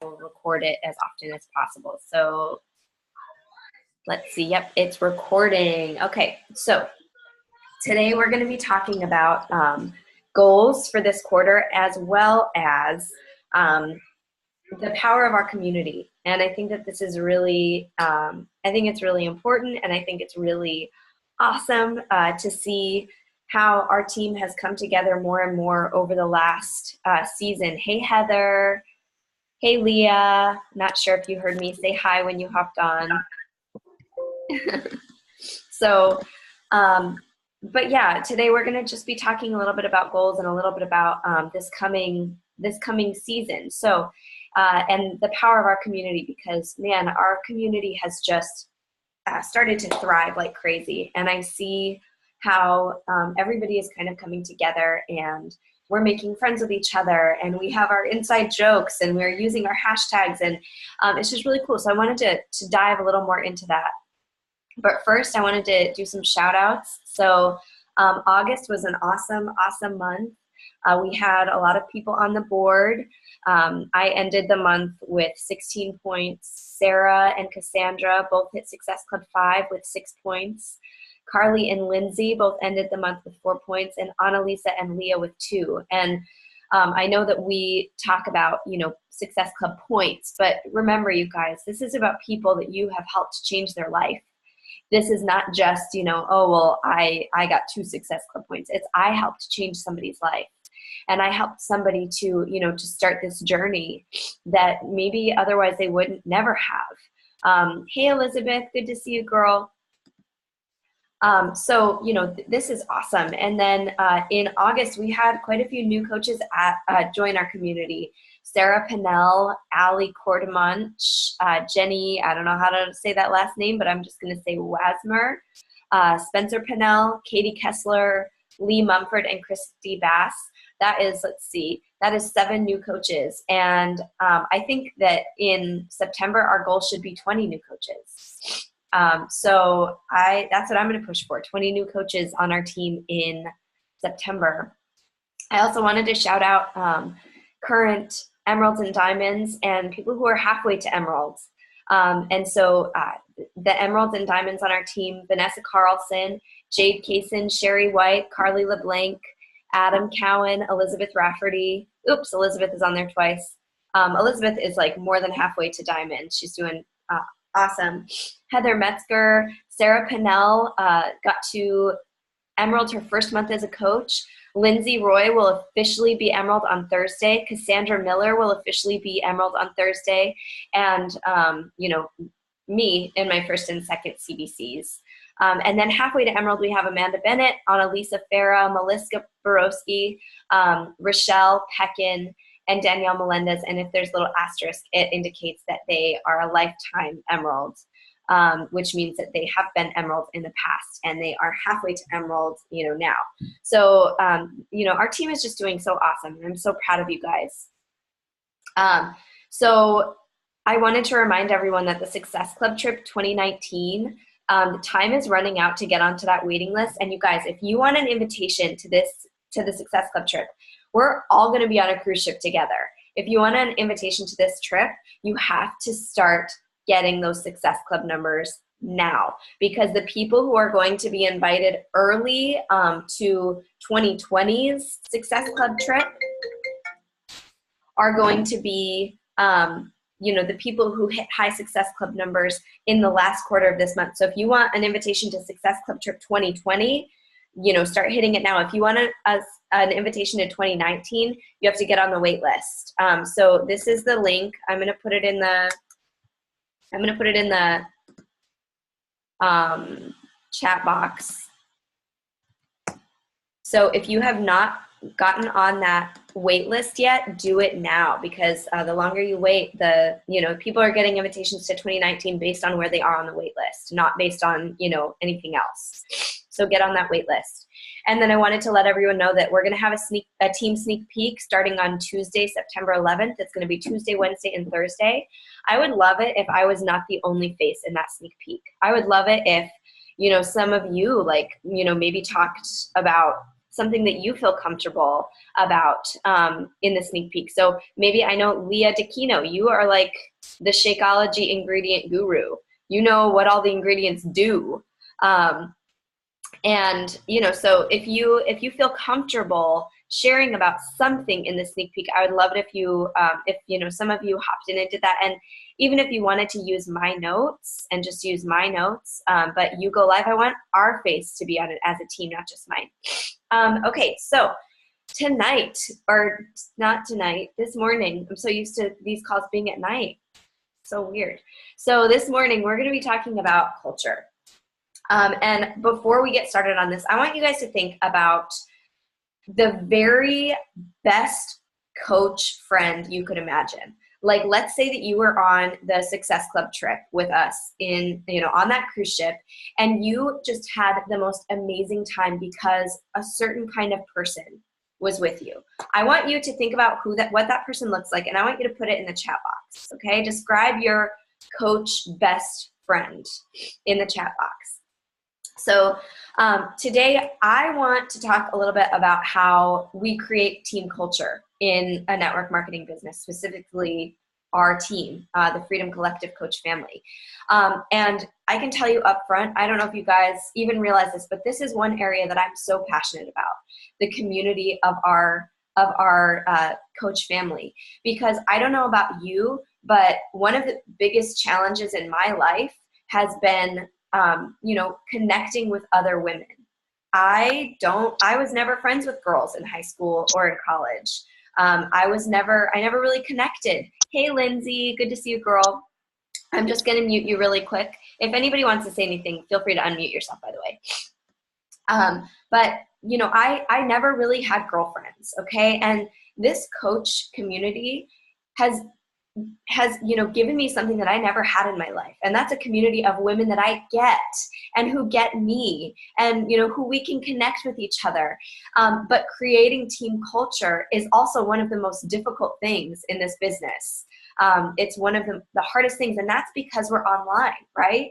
will record it as often as possible. So let's see. Yep, it's recording. Okay, so today we're going to be talking about goals for this quarter, as well as the power of our community. And I think that this is really, I think it's really important, and I think it's really awesome to see how our team has come together more and more over the last season. Hey, Heather. Hey, Leah. Not sure if you heard me say hi when you hopped on. So, but yeah, today we're going to just be talking a little bit about goals and a little bit about this coming season. So, and the power of our community, because man, our community has just started to thrive like crazy. And I see how everybody is kind of coming together, and we're making friends with each other, and we have our inside jokes, and we're using our hashtags, and it's just really cool. So I wanted to dive a little more into that. But first, I wanted to do some shout outs. So August was an awesome month. We had a lot of people on the board. I ended the month with 16 points. Sarah and Cassandra both hit Success Club 5 with 6 points. Carly and Lindsay both ended the month with 4 points, and Annalisa and Leah with 2. And I know that we talk about, Success Club points, but remember, you guys, this is about people that you have helped change their life. This is not just, oh, well, I got 2 Success Club points. It's I helped change somebody's life. And I helped somebody to, to start this journey that maybe otherwise they wouldn't never have. Hey, Elizabeth, good to see you, girl. So, this is awesome. And then in August, we had quite a few new coaches join our community. Sarah Pinnell, Allie Cordemonch, Jenny, I don't know how to say that last name, but I'm just going to say Wasmer, Spencer Pinnell, Katie Kessler, Lee Mumford, and Christy Bass. That is, that is 7 new coaches. And I think that in September, our goal should be 20 new coaches. So that's what I'm going to push for, 20 new coaches on our team in September. I also wanted to shout out current Emeralds and Diamonds and people who are halfway to Emeralds. And so the Emeralds and Diamonds on our team: Vanessa Carlson, Jade Kaysen, Sherry White, Carly LeBlanc, Adam Cowan, Elizabeth Rafferty. Oops, Elizabeth is on there twice. Elizabeth is like more than halfway to Diamond. She's doing awesome. Heather Metzger, Sarah Pinnell got to Emerald her first month as a coach. Lindsay Roy will officially be Emerald on Thursday. Cassandra Miller will officially be Emerald on Thursday. And, me in my first and second CBCs. And then halfway to Emerald, we have Amanda Bennett, Annalisa Farah, Melissa Borowski, Rochelle Peckin, and Danielle Melendez. And if there's a little asterisk, it indicates that they are a lifetime Emerald, which means that they have been Emerald in the past, and they are halfway to Emerald, now. So, our team is just doing so awesome, and I'm so proud of you guys. So I wanted to remind everyone that the Success Club trip 2019, the time is running out to get onto that waiting list. And you guys, if you want an invitation to the Success Club trip, we're all going to be on a cruise ship together. If you want an invitation to this trip, you have to start getting those Success Club numbers now, because the people who are going to be invited early to 2020's Success Club trip are going to be the people who hit high Success Club numbers in the last quarter of this month. So if you want an invitation to Success Club Trip 2020, start hitting it now. If you want an invitation to 2019, you have to get on the wait list. So this is the link. I'm going to put it in the chat box. So if you have not gotten on that wait list yet, do it now, because the longer you wait, people are getting invitations to 2019 based on where they are on the wait list, not based on, anything else. So get on that wait list. And then I wanted to let everyone know that we're going to have a team sneak peek starting on Tuesday, September 11th. It's going to be Tuesday, Wednesday, and Thursday. I would love it if I was not the only face in that sneak peek. I would love it if, some of you maybe talked about something that you feel comfortable about in the sneak peek. So maybe I know Leah D'Aquino, you are like the Shakeology ingredient guru. You know what all the ingredients do. And, you know, so if you feel comfortable sharing about something in the sneak peek, I would love it if you know, some of you hopped in and did that. And even if you wanted to use my notes and just use my notes, but you go live, I want our face to be on it as a team, not just mine. Okay, so tonight, or not tonight, this morning, I'm so used to these calls being at night. So weird. So this morning, we're going to be talking about culture. And before we get started on this, I want you guys to think about the very best coach friend you could imagine. Like, let's say that you were on the Success Club trip with us in, you know, on that cruise ship, and you just had the most amazing time because a certain kind of person was with you. I want you to think about what that person looks like, and I want you to put it in the chat box, okay? Describe your coach best friend in the chat box. So today I want to talk a little bit about how we create team culture in a network marketing business, specifically our team, the Freedom Collective Coach family. And I can tell you up front, I don't know if you guys even realize this, but this is one area that I'm so passionate about, the community of our coach family. Because I don't know about you, but one of the biggest challenges in my life has been you know, connecting with other women. I was never friends with girls in high school or in college. I never really connected. Hey, Lindsay, good to see you, girl. I'm just going to mute you really quick. If anybody wants to say anything, feel free to unmute yourself, by the way. But, you know, I never really had girlfriends, okay? And this coach community has, you know, given me something that I never had in my life. And that's a community of women that I get and who get me and, you know, who we can connect with each other. But creating team culture is also one of the most difficult things in this business. It's one of the hardest things, and that's because we're online, right?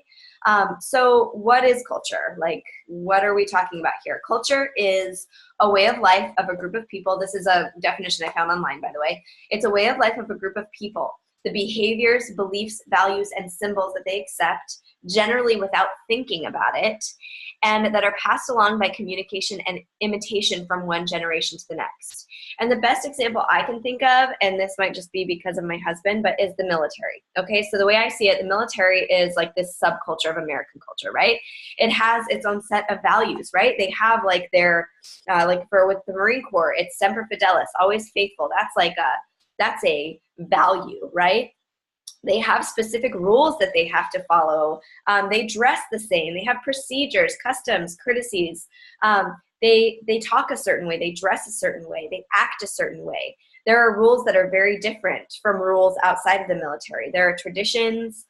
So what is culture? Like, what are we talking about here? Culture is a way of life of a group of people. This is a definition I found online, by the way. It's a way of life of a group of people. The behaviors, beliefs, values, and symbols that they accept, generally without thinking about it, and that are passed along by communication and imitation from one generation to the next. And the best example I can think of, and this might just be because of my husband, but is the military. Okay, so the way I see it, the military is like this subculture of American culture, right? It has its own set of values, right? They have like their, with the Marine Corps, it's Semper Fidelis, always faithful. That's a value, right? They have specific rules that they have to follow. They dress the same. They have procedures, customs, courtesies. They talk a certain way. They dress a certain way. They act a certain way. There are rules that are very different from rules outside of the military. There are traditions,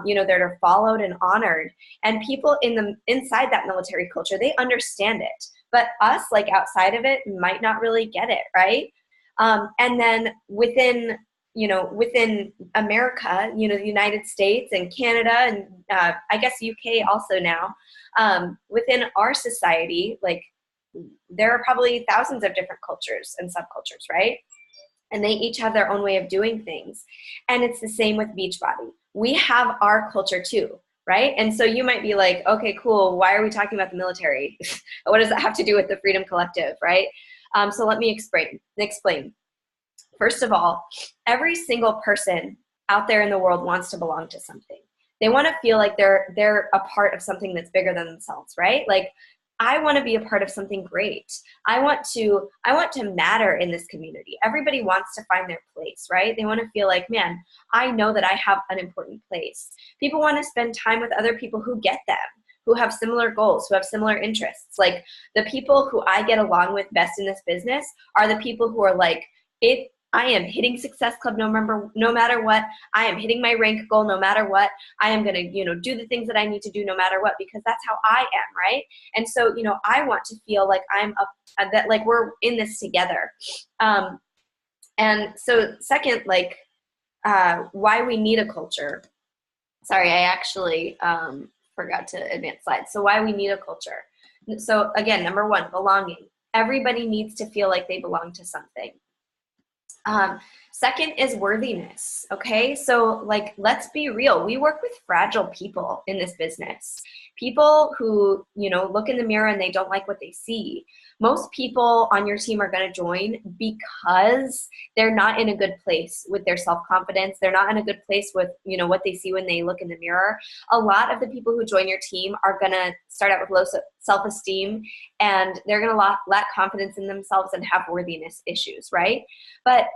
you know, that are followed and honored. And people inside that military culture, they understand it. But us, like outside of it, might not really get it, right? And then within America, you know, the United States and Canada and I guess UK also now, within our society, like there are probably thousands of different cultures and subcultures, right? And they each have their own way of doing things. And it's the same with Beachbody. We have our culture too, right? And so you might be like, okay, cool. Why are we talking about the military? What does that have to do with the Freedom Collective, right? So let me explain. First of all, every single person out there in the world wants to belong to something. They want to feel like they're a part of something that's bigger than themselves, right? Like, I want to be a part of something great. I want to matter in this community. Everybody wants to find their place, right? They want to feel like, man, I know that I have an important place. People want to spend time with other people who get them, who have similar goals, who have similar interests. Like, the people who I get along with best in this business are the people who are like, I am hitting Success Club no matter what. I am hitting my rank goal no matter what. I am going to, you know, do the things that I need to do no matter what, because that's how I am, right? And so, you know, I want to feel like that like we're in this together. And so second, like why we need a culture. Sorry, I actually forgot to advance slides. So why we need a culture. So again, number one, belonging. Everybody needs to feel like they belong to something. Second is worthiness. Okay. So like, let's be real. We work with fragile people in this business. People who, you know, look in the mirror and they don't like what they see. Most people on your team are going to join because they're not in a good place with their self-confidence. They're not in a good place with, you know, what they see when they look in the mirror. A lot of the people who join your team are going to start out with low self-esteem, and they're going to lack confidence in themselves and have worthiness issues, right? But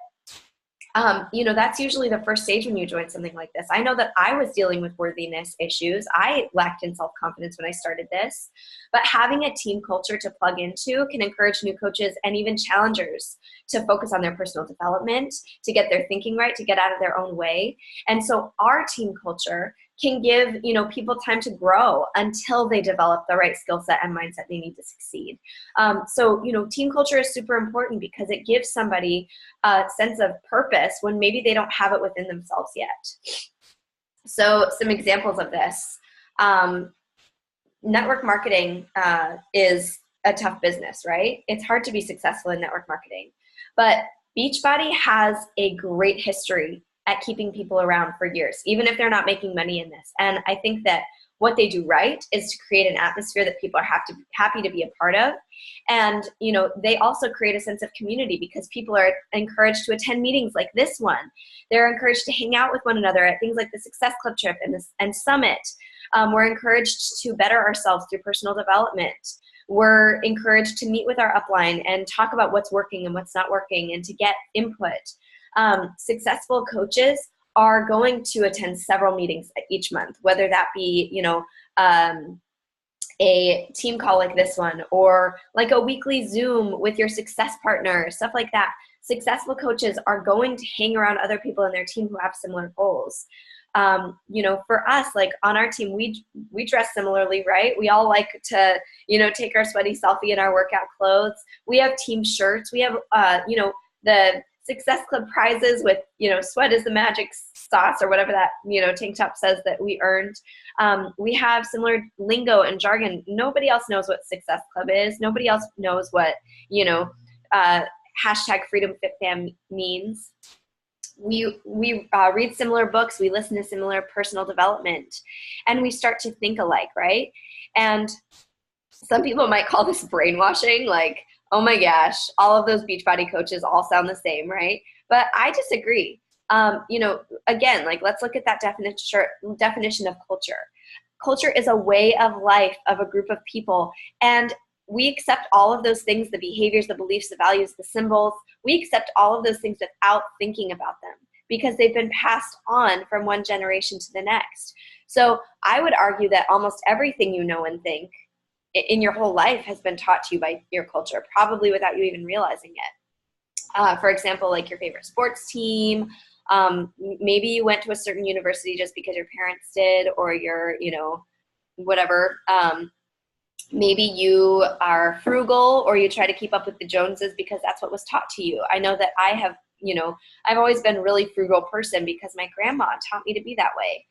you know, that's usually the first stage when you join something like this. I know that I was dealing with worthiness issues. I lacked in self-confidence when I started this, but having a team culture to plug into can encourage new coaches and even challengers to focus on their personal development, to get their thinking right, to get out of their own way. And so our team culture can give, you know, people time to grow until they develop the right skill set and mindset they need to succeed. So, you know, team culture is super important because it gives somebody a sense of purpose when maybe they don't have it within themselves yet. So some examples of this. Network marketing is a tough business, right? It's hard to be successful in network marketing. But Beachbody has a great history at keeping people around for years, even if they're not making money in this. And I think that what they do right is to create an atmosphere that people are happy to be a part of. And, you know, they also create a sense of community because people are encouraged to attend meetings like this one. They're encouraged to hang out with one another at things like the Success Club trip and Summit. We're encouraged to better ourselves through personal development. We're encouraged to meet with our upline and talk about what's working and what's not working and to get input. Successful coaches are going to attend several meetings each month, whether that be, you know, a team call like this one, or like a weekly Zoom with your success partner, stuff like that. Successful coaches are going to hang around other people in their team who have similar goals. You know, for us, like on our team, we dress similarly, right? We all like to, you know, take our sweaty selfie in our workout clothes. We have team shirts. We have, you know, the Success Club prizes with, you know, sweat is the magic sauce or whatever that, you know, tank top says that we earned. We have similar lingo and jargon. Nobody else knows what Success Club is. Nobody else knows what, you know, hashtag Freedom Fit Fam means. We read similar books. We listen to similar personal development, and we start to think alike, right? And some people might call this brainwashing, like, oh my gosh, all of those Beachbody coaches all sound the same, right? But I disagree. You know, again, like, let's look at that definition of culture. Culture is a way of life of a group of people, and we accept all of those things, the behaviors, the beliefs, the values, the symbols. We accept all of those things without thinking about them because they've been passed on from one generation to the next. So I would argue that almost everything you know and think in your whole life has been taught to you by your culture, probably without you even realizing it. For example, like your favorite sports team, maybe you went to a certain university just because your parents did, or your, you know, whatever. Maybe you are frugal, or you try to keep up with the Joneses because that's what was taught to you. I know that I have, you know, I've always been a really frugal person because my grandma taught me to be that way.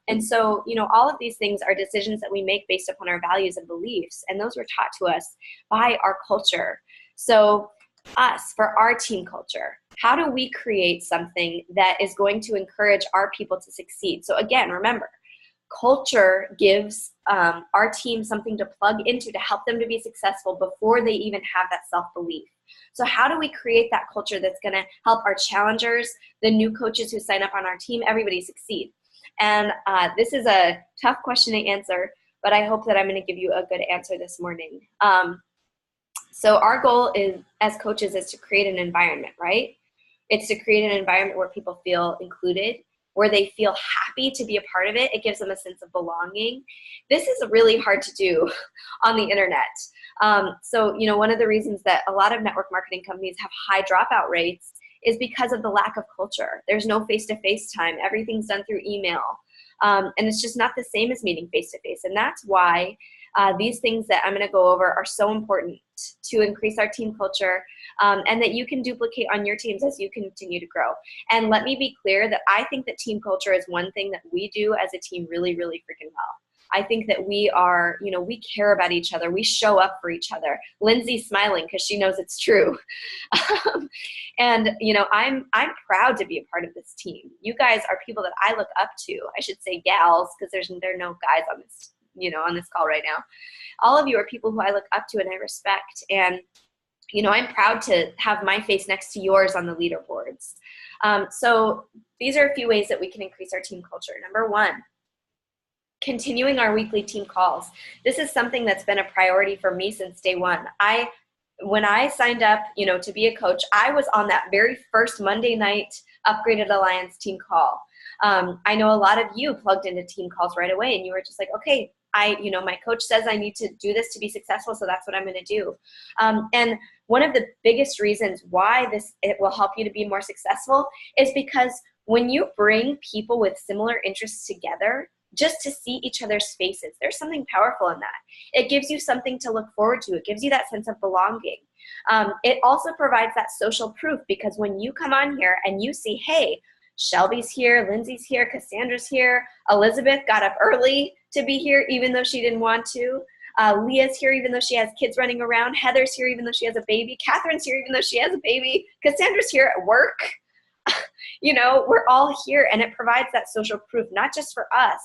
And so, you know, all of these things are decisions that we make based upon our values and beliefs, and those were taught to us by our culture. So us, for our team culture, how do we create something that is going to encourage our people to succeed? So again, remember, culture gives our team something to plug into to help them to be successful before they even have that self-belief. So how do we create that culture that's going to help our challengers, the new coaches who sign up on our team, everybody succeed? And this is a tough question to answer, but I hope that I'm going to give you a good answer this morning. So our goal is, as coaches, is to create an environment, right? It's to create an environment where people feel included, where they feel happy to be a part of it. It gives them a sense of belonging. This is really hard to do on the internet. So, you know, one of the reasons that a lot of network marketing companies have high dropout rates is because of the lack of culture. There's no face-to-face time. Everything's done through email. And it's just not the same as meeting face-to-face. And that's why these things that I'm going to go over are so important to increase our team culture, and that you can duplicate on your teams as you continue to grow. And let me be clear that I think that team culture is one thing that we do as a team really, really freaking well. I think that we are, we care about each other. We show up for each other. Lindsay's smiling because she knows it's true. And, I'm proud to be a part of this team. You guys are people that I look up to. I should say gals, because there are no guys on this, on this call right now. All of you are people who I look up to and I respect. And, I'm proud to have my face next to yours on the leaderboards. So these are a few ways that we can increase our team culture. Number one, continuing our weekly team calls. This is something that's been a priority for me since day one. When I signed up, to be a coach, I was on that very first Monday night Upgraded Alliance team call. I know a lot of you plugged into team calls right away, and you were just like, okay, my coach says I need to do this to be successful, so that's what I'm going to do. And one of the biggest reasons why it will help you to be more successful is because when you bring people with similar interests together, just to see each other's faces, there's something powerful in that. It gives you something to look forward to. It gives you that sense of belonging. It also provides that social proof, because when you come on here and you see, hey, Shelby's here, Lindsay's here, Cassandra's here, Elizabeth got up early to be here even though she didn't want to. Leah's here even though she has kids running around. Heather's here even though she has a baby. Catherine's here even though she has a baby. Cassandra's here at work. We're all here, and it provides that social proof, not just for us,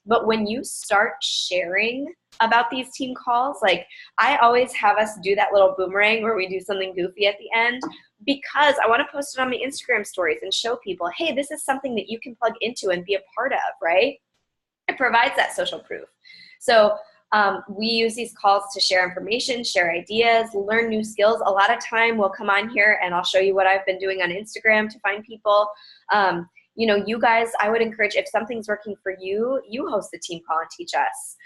but when you start sharing about these team calls, like I always have us do that little boomerang where we do something goofy at the end, because I want to post it on my Instagram stories and show people, hey, this is something that you can plug into and be a part of, right? It provides that social proof. So we use these calls to share information, share ideas, learn new skills. A lot of time we'll come on here and I'll show you what I've been doing on Instagram to find people. You guys, I would encourage, if something's working for you, you host the team call and teach us.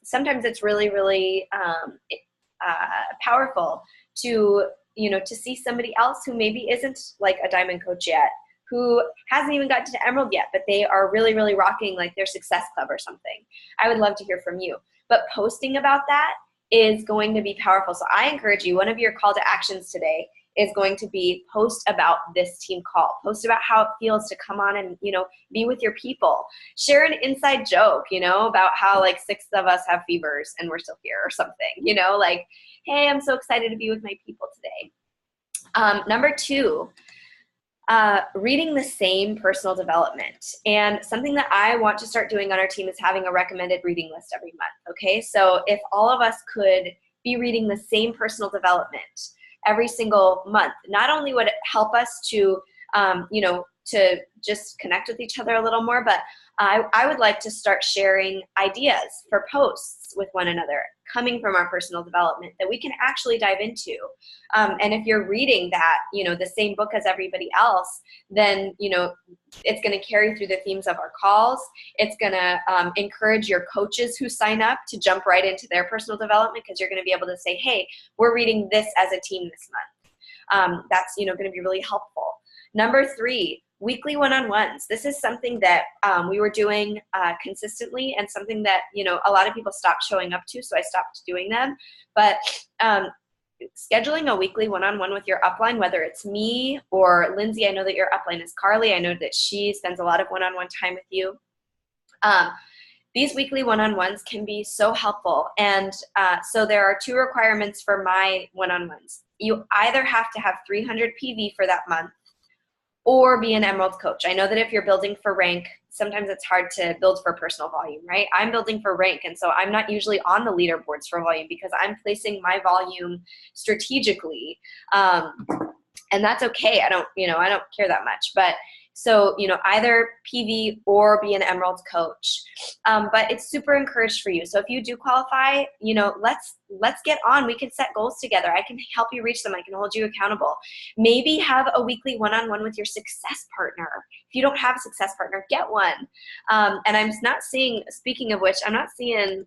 Sometimes it's really, really powerful to see somebody else who maybe isn't like a diamond coach yet, who hasn't even gotten to Emerald yet, but they are really, really rocking like their success club or something. I would love to hear from you. But posting about that is going to be powerful. So I encourage you, one of your call to actions today is going to be post about this team call. Post about how it feels to come on and, be with your people. Share an inside joke, about how like 6 of us have fevers and we're still here or something, like, hey, I'm so excited to be with my people today. Number 2, reading the same personal development. And something that I want to start doing on our team is having a recommended reading list every month, okay? So if all of us could be reading the same personal development every single month, not only would it help us to, to just connect with each other a little more, but I would like to start sharing ideas for posts with one another coming from our personal development that we can actually dive into. And if you're reading that, the same book as everybody else, then, it's going to carry through the themes of our calls. It's going to encourage your coaches who sign up to jump right into their personal development, because you're going to be able to say, hey, we're reading this as a team this month. That's, going to be really helpful. Number 3, weekly one-on-ones. This is something that we were doing consistently, and something that, a lot of people stopped showing up to, so I stopped doing them. But scheduling a weekly one-on-one with your upline, whether it's me or Lindsay, I know that your upline is Carly. I know that she spends a lot of one-on-one time with you. These weekly one-on-ones can be so helpful. And so there are 2 requirements for my one-on-ones. You either have to have 300 PV for that month, or be an Emerald coach. I know that if you're building for rank, sometimes it's hard to build for personal volume, right? I'm building for rank, and so I'm not usually on the leaderboards for volume because I'm placing my volume strategically. And that's okay. I don't care that much. But so, either PV or be an Emerald coach. But it's super encouraged for you. So if you do qualify, let's get on. We can set goals together. I can help you reach them. I can hold you accountable. Maybe have a weekly one-on-one with your success partner. If you don't have a success partner, get one. And I'm not seeing, speaking of which, I'm not seeing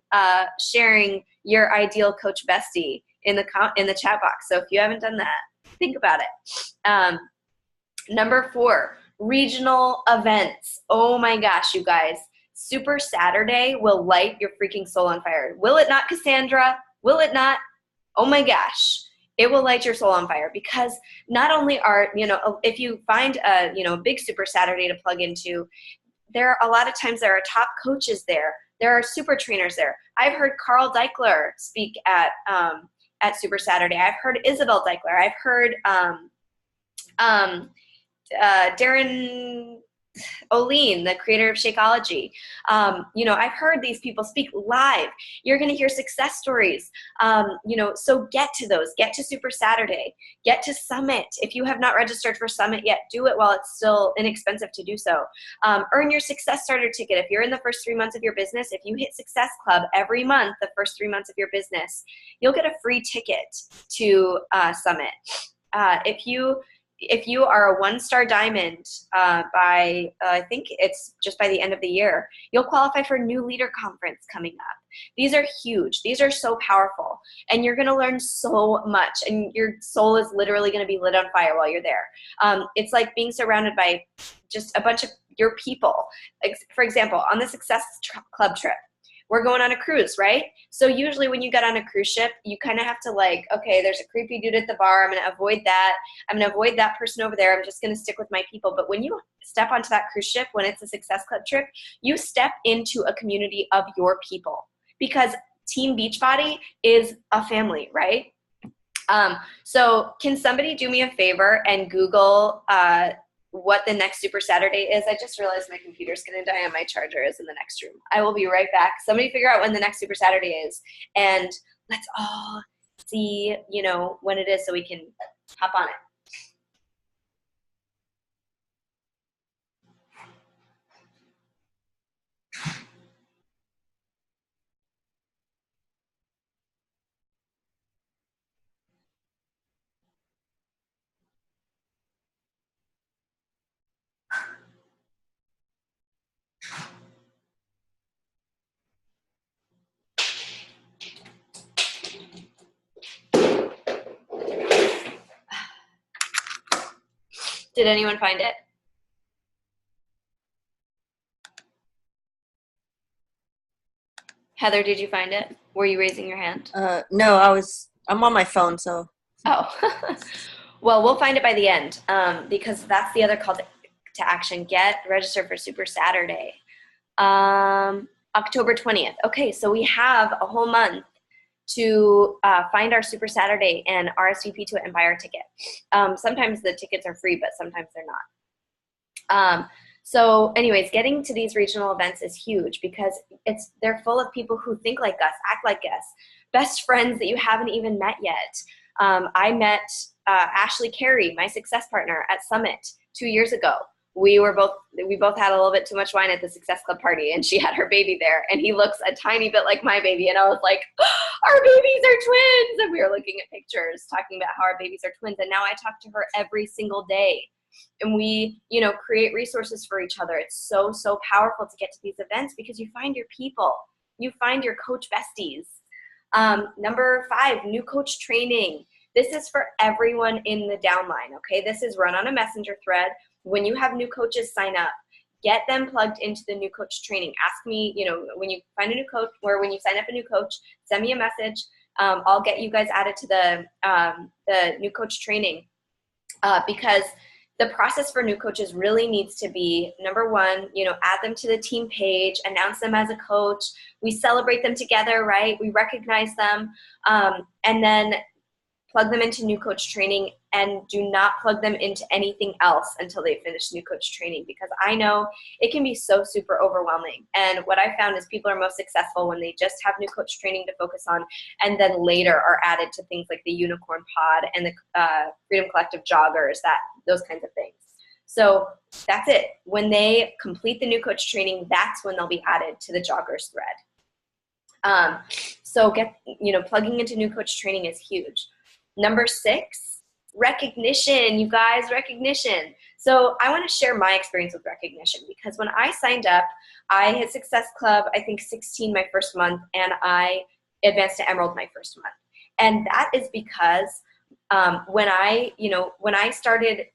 sharing your ideal coach bestie in the chat box. So if you haven't done that, think about it. Number 4, regional events. Oh my gosh, you guys. Super Saturday will light your freaking soul on fire. Will it not, Cassandra? Will it not? Oh my gosh. It will light your soul on fire, because not only are, if you find a, big Super Saturday to plug into, there are a lot of times there are top coaches there. There are super trainers there. I've heard Carl Deichler speak at Super Saturday. I've heard Isabel Deichler. I've heard Darren Oline, the creator of Shakeology. I've heard these people speak live. You're going to hear success stories. So get to those. Get to Super Saturday. Get to Summit. If you have not registered for Summit yet, do it while it's still inexpensive to do so. Earn your Success Starter ticket. If you're in the first 3 months of your business, if you hit Success Club every month, the first 3 months of your business, you'll get a free ticket to Summit. If you are a 1-star diamond by, I think it's just by the end of the year, you'll qualify for a New Leader Conference coming up. These are huge. These are so powerful. And you're going to learn so much. And your soul is literally going to be lit on fire while you're there. It's like being surrounded by just a bunch of your people. For example, on the Success Club trip, we're going on a cruise, right? So usually when you get on a cruise ship, you kind of have to okay, there's a creepy dude at the bar. I'm going to avoid that. I'm going to avoid that person over there. I'm just going to stick with my people. But when you step onto that cruise ship, when it's a Success Club trip, you step into a community of your people, because Team Beachbody is a family, right? So can somebody do me a favor and Google what the next Super Saturday is? I just realized my computer's going to die and my charger is in the next room. I will be right back. Somebody figure out when the next Super Saturday is, and let's all see, when it is so we can hop on it. Did anyone find it? Heather, did you find it? Were you raising your hand? No, I'm on my phone, so. Oh, well, we'll find it by the end, because that's the other call to action. Get registered for Super Saturday. October 20th. Okay, so we have a whole month to find our Super Saturday and RSVP to it and buy our ticket. Sometimes the tickets are free, but sometimes they're not. So anyways, getting to these regional events is huge because they're full of people who think like us, act like us, best friends that you haven't even met yet. I met Ashley Carey, my success partner, at Summit 2 years ago. We both had a little bit too much wine at the Success Club party, and she had her baby there, and he looks a tiny bit like my baby, and I was like, our babies are twins, and we were looking at pictures talking about how our babies are twins, and now I talk to her every single day, and we, create resources for each other. It's so, so powerful to get to these events because you find your people, you find your coach besties. Number 5, new coach training. This is for everyone in the downline, okay? This is run on a messenger thread. When you have new coaches sign up, get them plugged into the new coach training. Ask me, when you find a new coach or when you sign up a new coach, send me a message. I'll get you guys added to the new coach training because the process for new coaches really needs to be, number 1, add them to the team page, announce them as a coach. We celebrate them together, right? We recognize them, and then plug them into new coach training, and do not plug them into anything else until they finish new coach training, because I know it can be so super overwhelming. And what I found is people are most successful when they just have new coach training to focus on, and then later are added to things like the Unicorn Pod and the Freedom Collective joggers, those kinds of things. So that's it. When they complete the new coach training, that's when they'll be added to the joggers thread. So plugging into new coach training is huge. Number 6, recognition, you guys, recognition. So I want to share my experience with recognition because when I signed up, I hit Success Club, I think 16 my first month, and I advanced to Emerald my first month. And that is because when I started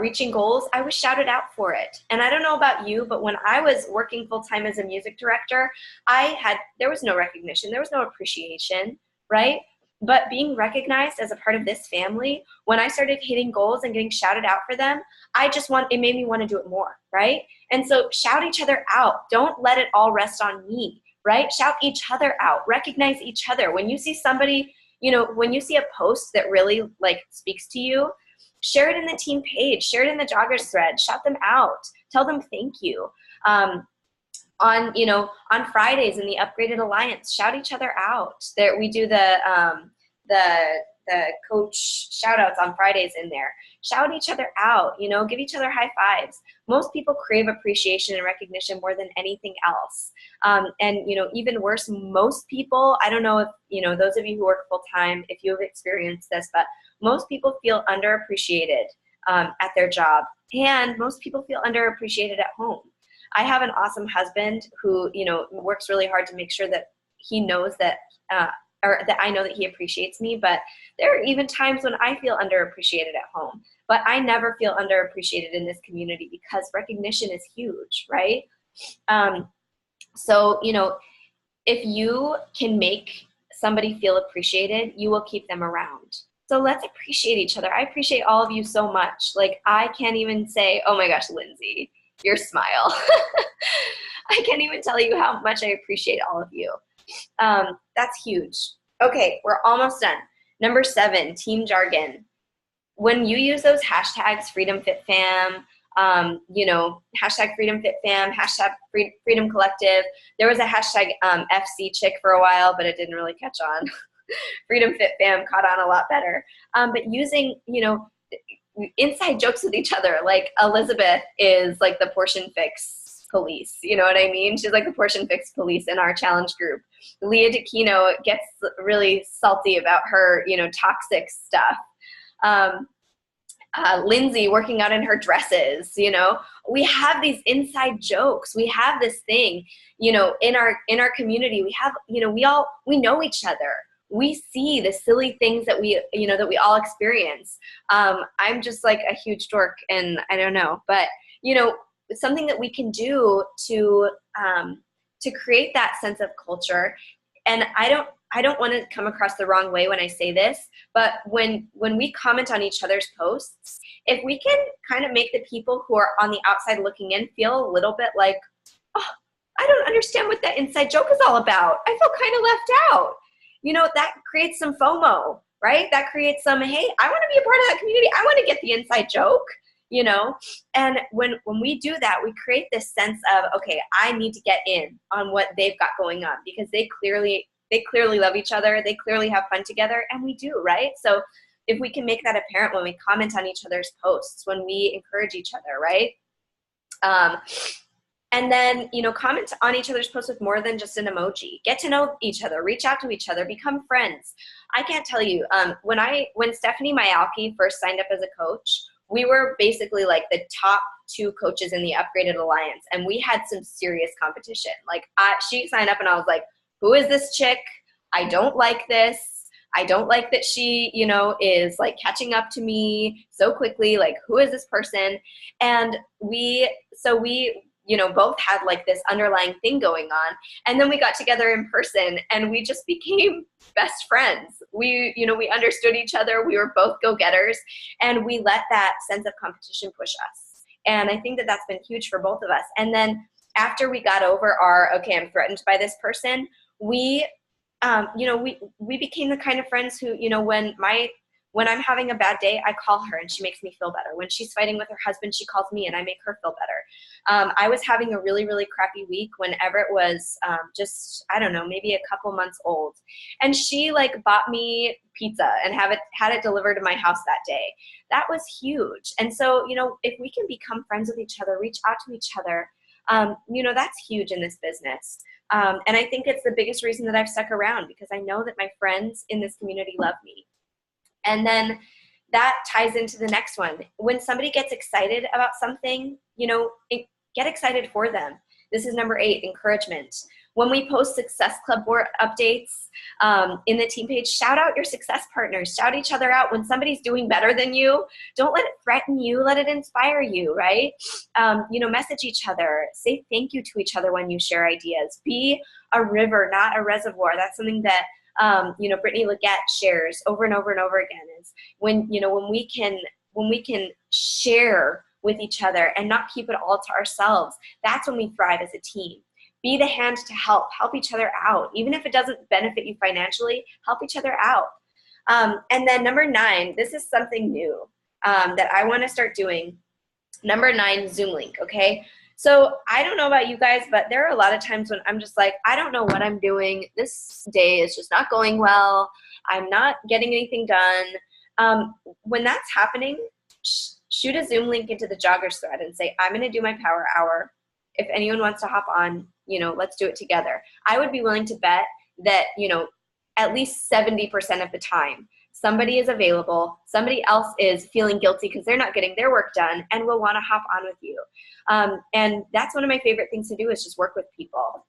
reaching goals, I was shouted out for it. And I don't know about you, but when I was working full-time as a music director, there was no recognition, there was no appreciation, right? But being recognized as a part of this family, when I started hitting goals and getting shouted out for them, it made me want to do it more, right? And so shout each other out. Don't let it all rest on me, right? Shout each other out. Recognize each other. When you see somebody, when you see a post that really like speaks to you, share it in the team page, share it in the joggers thread, shout them out, tell them thank you. On Fridays in the Upgraded Alliance, shout each other out. There we do the coach shout outs on Fridays in there. Shout each other out, give each other high fives. Most people crave appreciation and recognition more than anything else. And even worse, most people, I don't know if, those of you who work full time, if you have experienced this, but most people feel underappreciated at their job. And most people feel underappreciated at home. I have an awesome husband who, works really hard to make sure that he knows that, or that I know that he appreciates me. But there are even times when I feel underappreciated at home. But I never feel underappreciated in this community because recognition is huge, right? So, if you can make somebody feel appreciated, you will keep them around. So let's appreciate each other. I appreciate all of you so much. Like, I can't even say, oh my gosh, Lindsay, your smile. I can't even tell you how much I appreciate all of you. That's huge. Okay, we're almost done. Number 7, team jargon. When you use those hashtags, FreedomFitFam, hashtag FreedomFitFam, hashtag Freedom Collective. There was a hashtag FC Chick for a while, but it didn't really catch on. Freedom Fit Fam caught on a lot better. But using, inside jokes with each other, like Elizabeth is like the portion fix police. You know what I mean? She's like the portion fix police in our challenge group. Leah D'Aquino gets really salty about her, toxic stuff. Lindsay working out in her dresses, we have these inside jokes. We have this thing, in our community. We have, we know each other. We see the silly things that we all experience. I'm just like a huge dork, and I don't know, but something that we can do to create that sense of culture. And I don't want to come across the wrong way when I say this, but when we comment on each other's posts, if we can kind of make the people who are on the outside looking in feel a little bit like, oh, I don't understand what that inside joke is all about. I feel kind of left out. That creates some FOMO, right? That creates some, hey, I want to be a part of that community. I want to get the inside joke, And when we do that, we create this sense of, okay, I need to get in on what they've got going on because they clearly love each other. They clearly have fun together, and we do, right? So if we can make that apparent when we comment on each other's posts, when we encourage each other, right? And then, comment on each other's posts with more than just an emoji. Get to know each other, reach out to each other, become friends. I can't tell you, when Stephanie Myalki first signed up as a coach, we were basically like the top 2 coaches in the Upgraded Alliance, and we had some serious competition. Like, she signed up and I was like, who is this chick? I don't like this. I don't like that she, is like catching up to me so quickly. Like, who is this person? And we both had like this underlying thing going on. And then we got together in person and we just became best friends. We understood each other. We were both go-getters, and we let that sense of competition push us. And I think that that's been huge for both of us. And then after we got over our, okay, I'm threatened by this person, we became the kind of friends who, when I'm having a bad day, I call her and she makes me feel better. When she's fighting with her husband, she calls me and I make her feel better. I was having a really, really crappy week whenever it was just, I don't know, maybe a couple months old. And she like bought me pizza and had it delivered to my house that day. That was huge. And so, if we can become friends with each other, reach out to each other, that's huge in this business. And I think it's the biggest reason that I've stuck around, because I know that my friends in this community love me. And then that ties into the next one. When somebody gets excited about something, get excited for them. This is number 8, encouragement. When we post Success Club board updates in the team page, shout out your success partners. Shout each other out. When somebody's doing better than you, don't let it threaten you. Let it inspire you, right? Message each other. Say thank you to each other when you share ideas. Be a river, not a reservoir. That's something that Brittany Leggett shares over and over and over again is when we can share with each other and not keep it all to ourselves, that's when we thrive as a team. Be the hand to help each other out. Even if it doesn't benefit you financially, help each other out. And then number 9, this is something new that I want to start doing. Number 9, Zoom link, okay? So I don't know about you guys, but there are a lot of times when I'm just like, I don't know what I'm doing. This day is just not going well. I'm not getting anything done. When that's happening, shoot a Zoom link into the joggers thread and say, I'm going to do my power hour. If anyone wants to hop on, let's do it together. I would be willing to bet that, at least 70% of the time, somebody is available, somebody else is feeling guilty because they're not getting their work done and will want to hop on with you. And that's one of my favorite things to do is just work with people.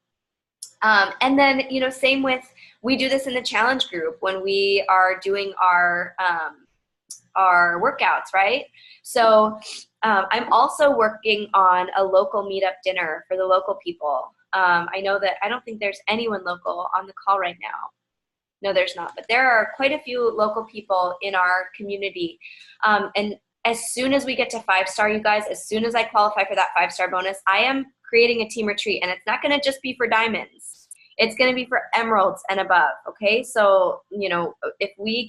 And then, same with, we do this in the challenge group when we are doing our workouts, right? So I'm also working on a local meetup dinner for the local people. I know that I don't think there's anyone local on the call right now. No, there's not, but there are quite a few local people in our community. And as soon as we get to 5-star, you guys, as soon as I qualify for that 5-star bonus, I am creating a team retreat, and it's not going to just be for diamonds. It's going to be for emeralds and above. Okay. So, if we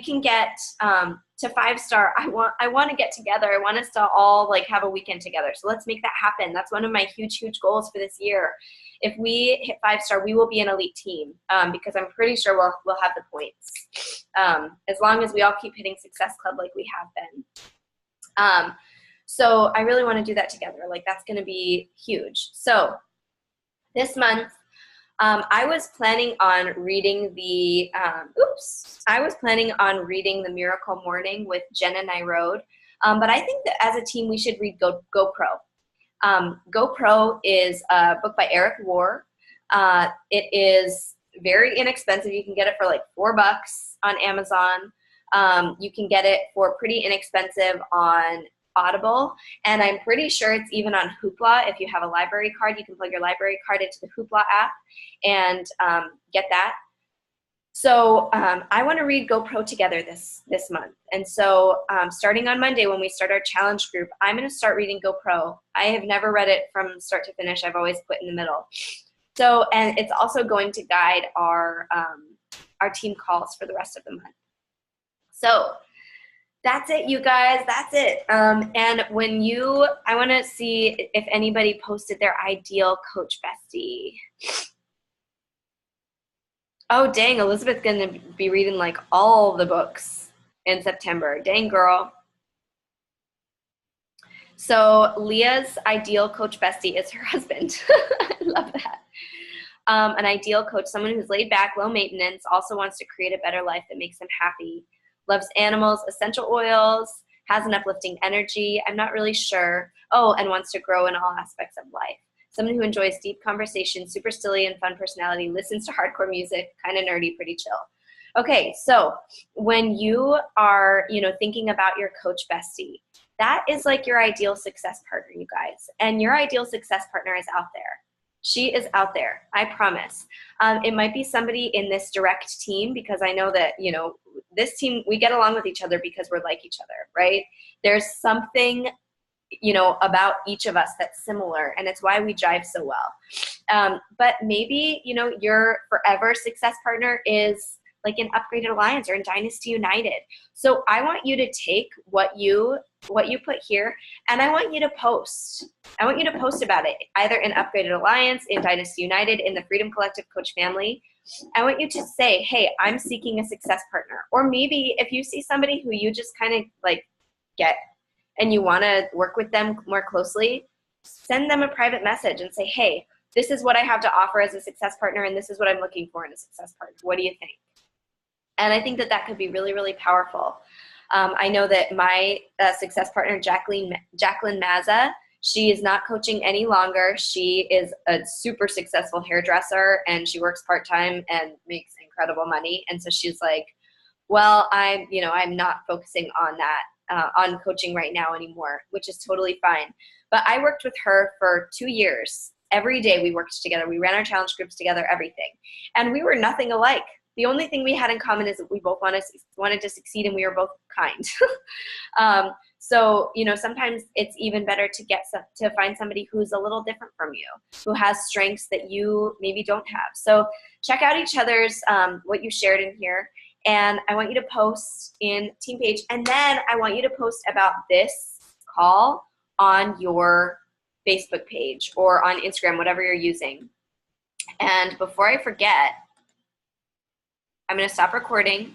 can get to 5-star, I want to get together. I want us to all have a weekend together. So let's make that happen. That's one of my huge goals for this year. If we hit 5-star, we will be an elite team because I'm pretty sure we'll have the points as long as we all keep hitting Success Club like we have been. So I really want to do that together. That's going to be huge. So this month, I was planning on reading the Miracle Morning with Jenna Nyrode. But I think that as a team, we should read GoPro. GoPro is a book by Eric Rohr. It is very inexpensive. You can get it for $4 on Amazon. You can get it for pretty inexpensive on Audible, and I'm pretty sure it's even on Hoopla. If you have a library card, you can plug your library card into the Hoopla app and get that. So I want to read GoPro together this month. And so starting on Monday when we start our challenge group, I'm going to start reading GoPro. I have never read it from start to finish. I've always quit in the middle. So, and it's also going to guide our team calls for the rest of the month. So that's it, you guys. That's it. And I want to see if anybody posted their ideal coach bestie. Oh, dang, Elizabeth's going to be reading all the books in September. Dang, girl. So Leah's ideal coach bestie is her husband. I love that. An ideal coach, someone who's laid back, low maintenance, also wants to create a better life that makes them happy, loves animals, essential oils, has an uplifting energy. I'm not really sure. Oh, and wants to grow in all aspects of life. Someone who enjoys deep conversation, super silly and fun personality, listens to hardcore music, kind of nerdy, pretty chill. Okay, so when you are, thinking about your coach bestie, that is your ideal success partner, you guys. And your ideal success partner is out there. She is out there, I promise. It might be somebody in this direct team because I know that, this team, we get along with each other because we're like each other, right? There's something about each of us that's similar, and it's why we jive so well. But maybe, your forever success partner is in Upgraded Alliance or in Dynasty United. So I want you to take what you put here, and I want you to post. I want you to post about it, either in Upgraded Alliance, in Dynasty United, in the Freedom Collective Coach family. I want you to say, hey, I'm seeking a success partner. Or maybe if you see somebody who you just kind of get and you want to work with them more closely, send them a private message and say, hey, this is what I have to offer as a success partner, and this is what I'm looking for in a success partner. What do you think? And I think that could be really, really powerful. I know that my success partner, Jacqueline Mazza, she is not coaching any longer. She is a super successful hairdresser, and she works part-time and makes incredible money. And so she's like, well, I'm not focusing on that, on coaching right now anymore, which is totally fine. But I worked with her for 2 years, every day we worked together. We ran our challenge groups together, everything. And we were nothing alike. The only thing we had in common is that we both wanted to succeed, and we were both kind. So, sometimes it's even better to find somebody who's a little different from you, who has strengths that you maybe don't have. So check out each other's, what you shared in here. And I want you to post in Team Page. And then I want you to post about this call on your Facebook page or on Instagram, whatever you're using. And before I forget, I'm going to stop recording.